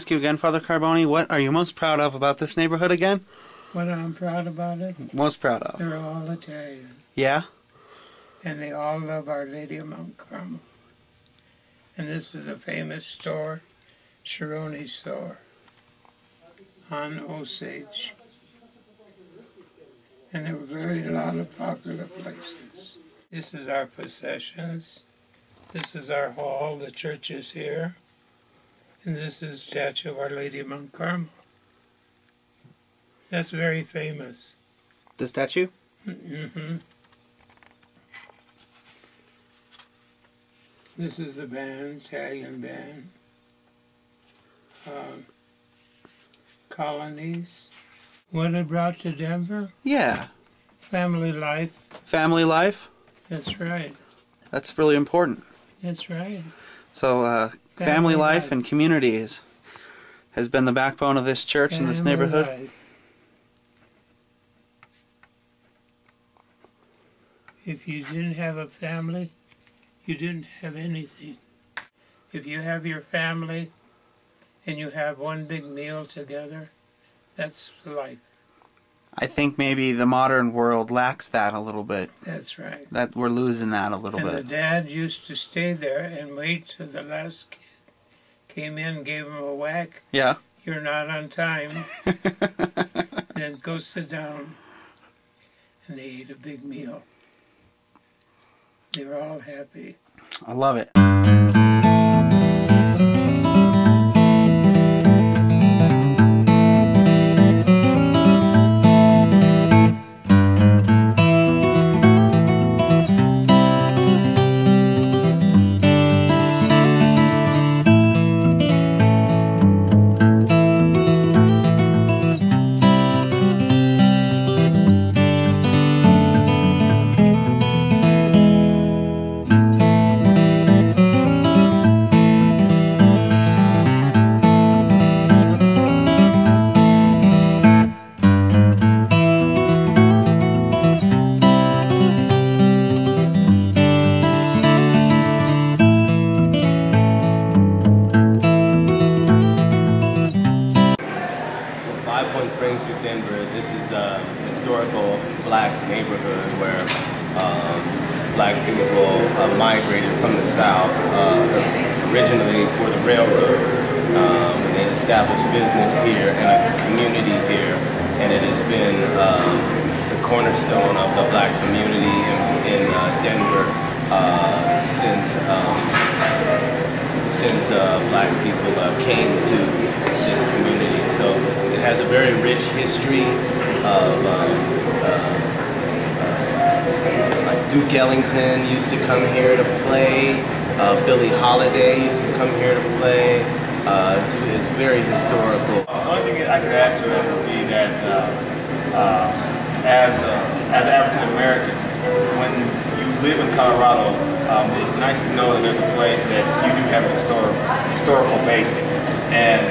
ask you again, Father Carboni, what are you most proud of about this neighborhood again? What I'm proud about it? Most proud of? They're all Italian. Yeah? And they all love Our Lady of Mount Carmel. And this is a famous store, Chironi's store, on Osage. And there were a lot of popular places. This is our possessions. This is our hall. The church is here. And this is statue of Our Lady of Mount Carmel. That's very famous. The statue? Mm-hmm. This is the band, Italian band. Colonies. What it brought to Denver? Yeah. Family life. Family life? That's right. That's really important. That's right. So, family life and communities has been the backbone of this church and this neighborhood. Life. If you didn't have a family, you didn't have anything. If you have your family and you have one big meal together, that's life. I think maybe the modern world lacks that a little bit. That's right. That we're losing that a little bit. And the dad used to stay there and wait till the last kid came in, gave him a whack. Yeah. You're not on time. Then go sit down. And they ate a big meal. They were all happy. I love it. 5 Points brings to Denver. This is the historical black neighborhood where black people migrated from the South, originally for the railroad. And they established business here and a community here, and it has been the cornerstone of the black community in Denver since black people came to this community. So it has a very rich history of like Duke Ellington used to come here to play. Billie Holiday used to come here to play. It's very historical. The only thing I could add to it would be that as an African American, when you live in Colorado, it's nice to know that there's a place that you do have a historical basic, and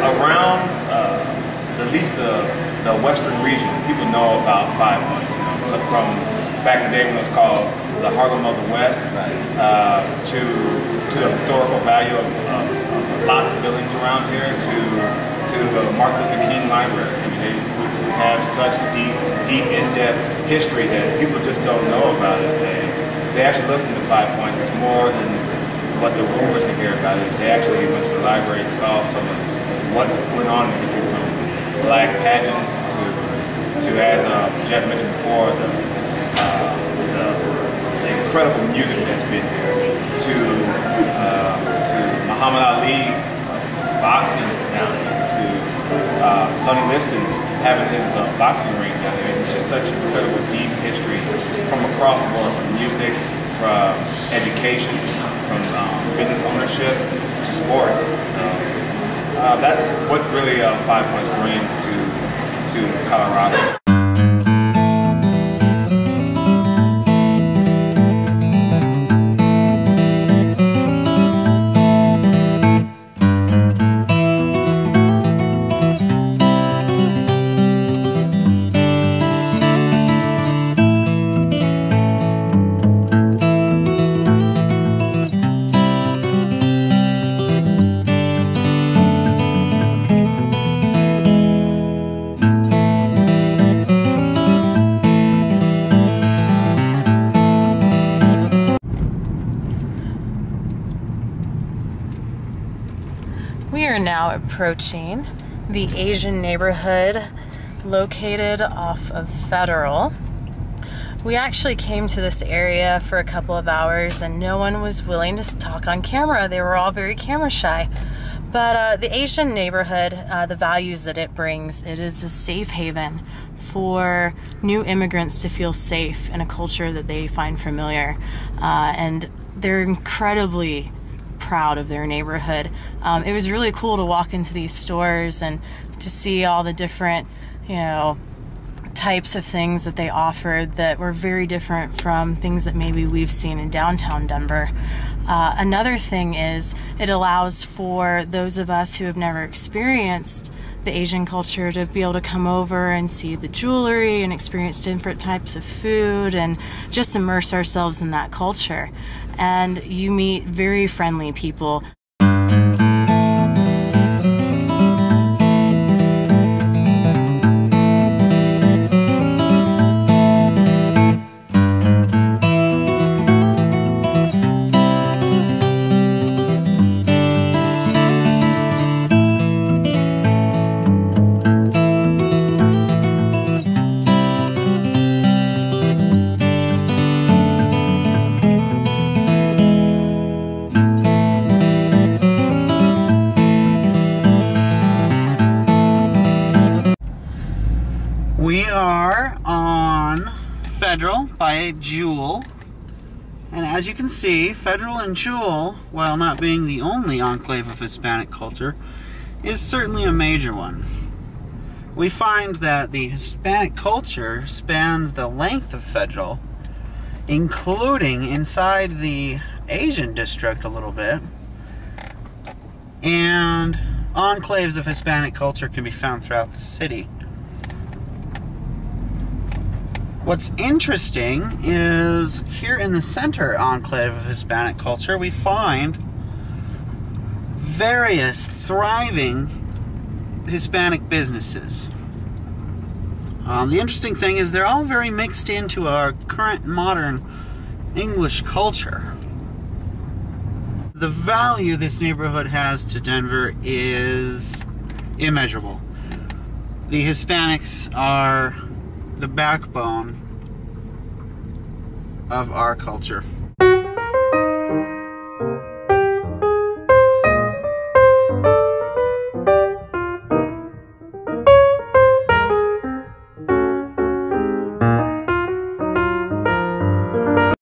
around at least the western region, people know about 5 Points. You know, from back in the day when it was called the Harlem of the West, to the historical value of lots of buildings around here, to the Martin Luther King Library. I mean, we have such deep, in-depth history that people just don't know about it. They actually look into 5 Points. It's more than what the rumors they hear about it. They actually went to the library and saw some of what went on in the history, from black pageants to as Jeff mentioned before, the incredible music that's been here, to Muhammad Ali boxing down here, to Sonny Liston having his boxing ring down here. It's just such incredible deep history from across the board, from music, from education, from business ownership to sports. That's what really 5 Points brings to Colorado. now approaching the Asian neighborhood located off of Federal. We actually came to this area for a couple of hours and no one was willing to talk on camera. They were all very camera shy. But the Asian neighborhood, the values that it brings, it is a safe haven for new immigrants to feel safe in a culture that they find familiar. And they're incredibly proud of their neighborhood. It was really cool to walk into these stores and to see all the different, types of things that they offered that were very different from things that maybe we've seen in downtown Denver. Another thing is it allows for those of us who have never experienced the Asian culture to be able to come over and see the jewelry and experience different types of food and just immerse ourselves in that culture. And you meet very friendly people. We are on Federal by Jewel, and as you can see, Federal and Jewel, while not being the only enclave of Hispanic culture, is certainly a major one. We find that the Hispanic culture spans the length of Federal, including inside the Asian district a little bit, and enclaves of Hispanic culture can be found throughout the city. What's interesting is here in the center enclave of Hispanic culture, we find various thriving Hispanic businesses. The interesting thing is they're all very mixed into our current modern English culture. The value this neighborhood has to Denver is immeasurable. The Hispanics are the backbone of our culture.